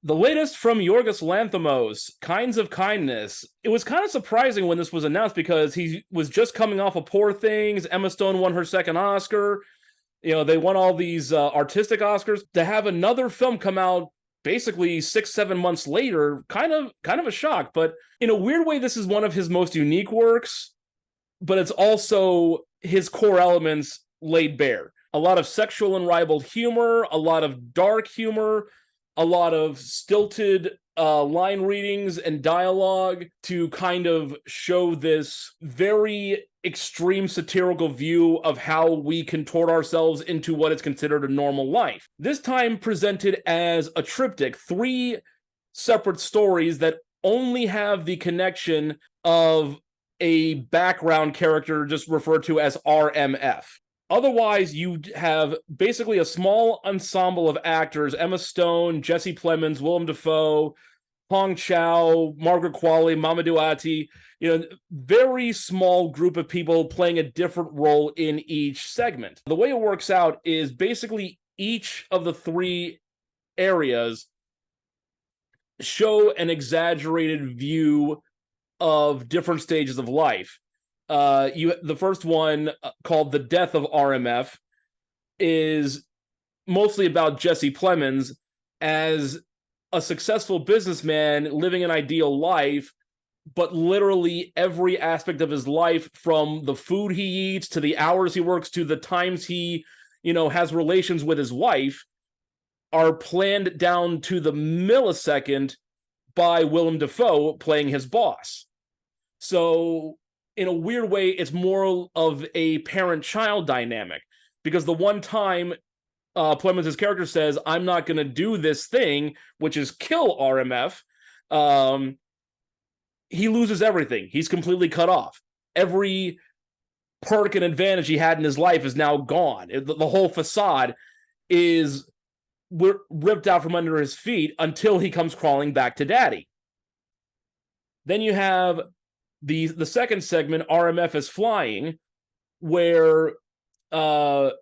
The latest from Yorgos Lanthamos, Kinds of Kindness. It was kind of surprising when this was announced because he was just coming off of Poor Things. Emma Stone won her second Oscar. They won all these artistic Oscars. To have another film come out basically 6-7 months later, kind of a shock. But in a weird way, this is one of his most unique works. But it's also his core elements laid bare. A lot of sexual unrivaled humor, a lot of dark humor, a lot of stilted line readings and dialogue to kind of show this very extreme satirical view of how we contort ourselves into what is considered a normal life. This time presented as a triptych, three separate stories that only have the connection of a background character just referred to as RMF. Otherwise, you have basically a small ensemble of actors: Emma Stone, Jesse Plemons, Willem Dafoe, Hong Chow, Margaret Qualley, Mamadou Ati. Very small group of people playing a different role in each segment. The way it works out is basically each of the three areas show an exaggerated view of different stages of life. The first one, called The Death of RMF, is mostly about Jesse Plemons as a successful businessman living an ideal life, but literally every aspect of his life, from the food he eats to the hours he works to the times he, has relations with his wife, are planned down to the millisecond by Willem Dafoe playing his boss. So in a weird way, it's more of a parent-child dynamic, because the one time Plemons' character says, "I'm not going to do this thing," which is kill RMF, he loses everything. He's completely cut off. Every perk and advantage he had in his life is now gone. The whole facade is ripped out from under his feet until he comes crawling back to daddy. Then you have the second segment, RMF is Flying, where where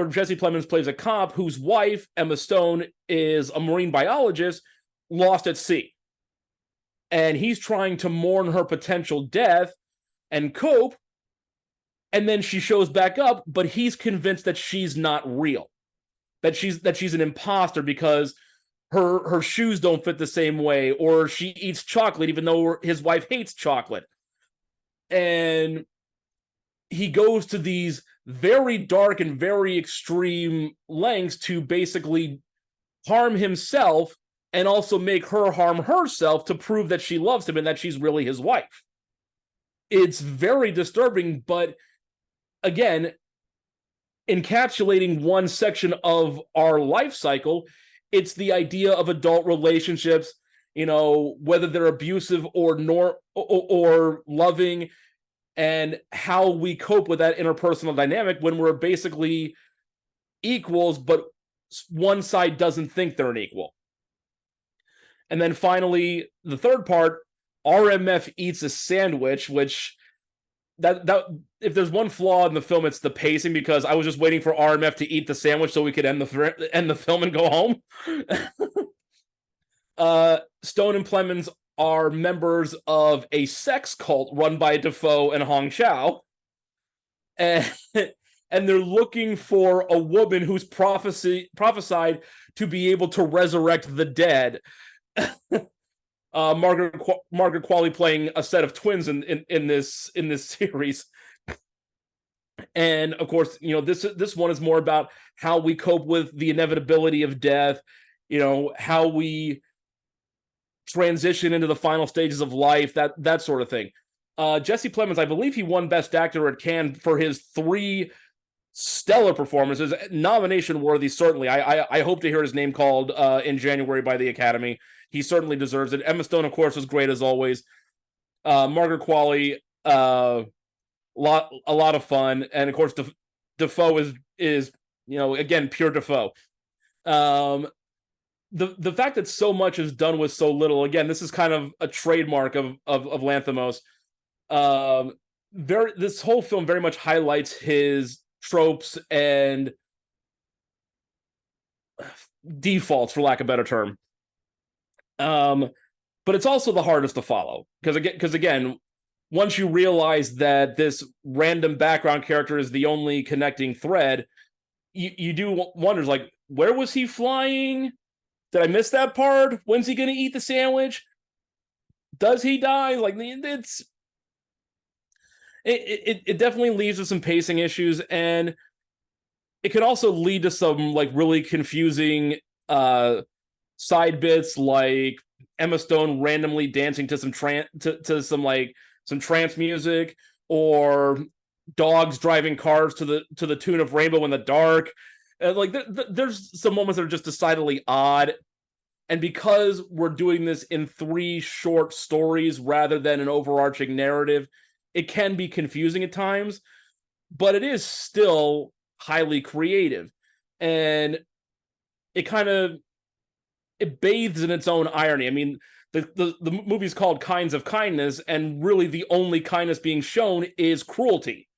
Jesse Plemons plays a cop whose wife, Emma Stone, is a marine biologist lost at sea. And he's trying to mourn her potential death and cope. And then she shows back up, but he's convinced that she's not real, that she's an imposter because her shoes don't fit the same way, or she eats chocolate even though his wife hates chocolate. And he goes to these very dark and very extreme lengths to basically harm himself and also make her harm herself to prove that she loves him and that she's really his wife. It's very disturbing, but again, encapsulating one section of our life cycle. It's the idea of adult relationships, whether they're abusive or loving, and how we cope with that interpersonal dynamic when we're basically equals, but one side doesn't think they're an equal. And then finally, the third part, RMF eats a sandwich, which that if there's one flaw in the film, it's the pacing, because I was just waiting for RMF to eat the sandwich so we could end the film and go home. Stone and Plemons are members of a sex cult run by Dafoe and Hong Chow, and they're looking for a woman who's prophesied to be able to resurrect the dead. Margaret Qualley playing a set of twins in this series. And of course, this one is more about how we cope with the inevitability of death, how we transition into the final stages of life, that sort of thing. Jesse Plemons, I believe he won Best Actor at Cannes for his three stellar performances, nomination worthy, certainly. I hope to hear his name called in January by the Academy. He certainly deserves it. Emma Stone, of course, was great as always. Margaret Qualley, a lot of fun, and of course Dafoe is again pure Dafoe. The fact that so much is done with so little, again, this is kind of a trademark of Lanthamos. This whole film very much highlights his tropes and defaults, for lack of a better term. Um, but it's also the hardest to follow because again, once you realize that this random background character is the only connecting thread, you do wonders like, where was he flying? Did I miss that part? When's he going to eat the sandwich? Does he die? Like, it definitely leads to some pacing issues, and it could also lead to some like really confusing side bits, like Emma Stone randomly dancing to some some trance music, or dogs driving cars to the tune of Rainbow in the Dark. There's some moments that are just decidedly odd, and because we're doing this in 3 short stories rather than an overarching narrative, it can be confusing at times, but it is still highly creative, and it kind of it bathes in its own irony. I mean, the movie's called Kinds of Kindness, and really the only kindness being shown is cruelty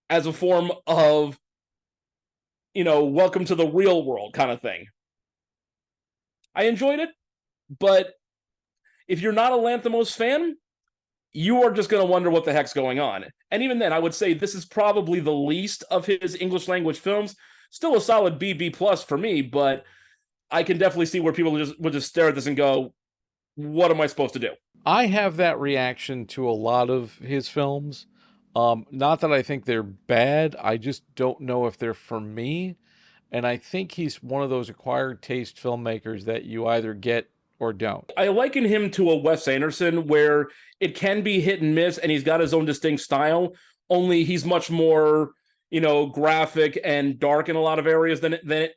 as a form of, welcome to the real world kind of thing. I enjoyed it, but if you're not a Lanthamos fan, you are just going to wonder what the heck's going on. And even then, I would say this is probably the least of his English language films. Still a solid B plus for me, but I can definitely see where people would just stare at this and go, what am I supposed to do? I have that reaction to a lot of his films. Not that I think they're bad, I just don't know if they're for me. And I think he's one of those acquired taste filmmakers that you either get or don't. I liken him to a Wes Anderson, where it can be hit and miss, and he's got his own distinct style. Only he's much more, graphic and dark in a lot of areas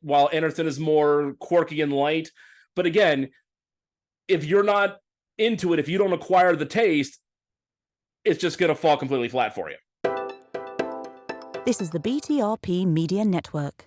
while Anderson is more quirky and light. But again, if you're not into it, if you don't acquire the taste, it's just going to fall completely flat for you. This is the BTRP Media Network.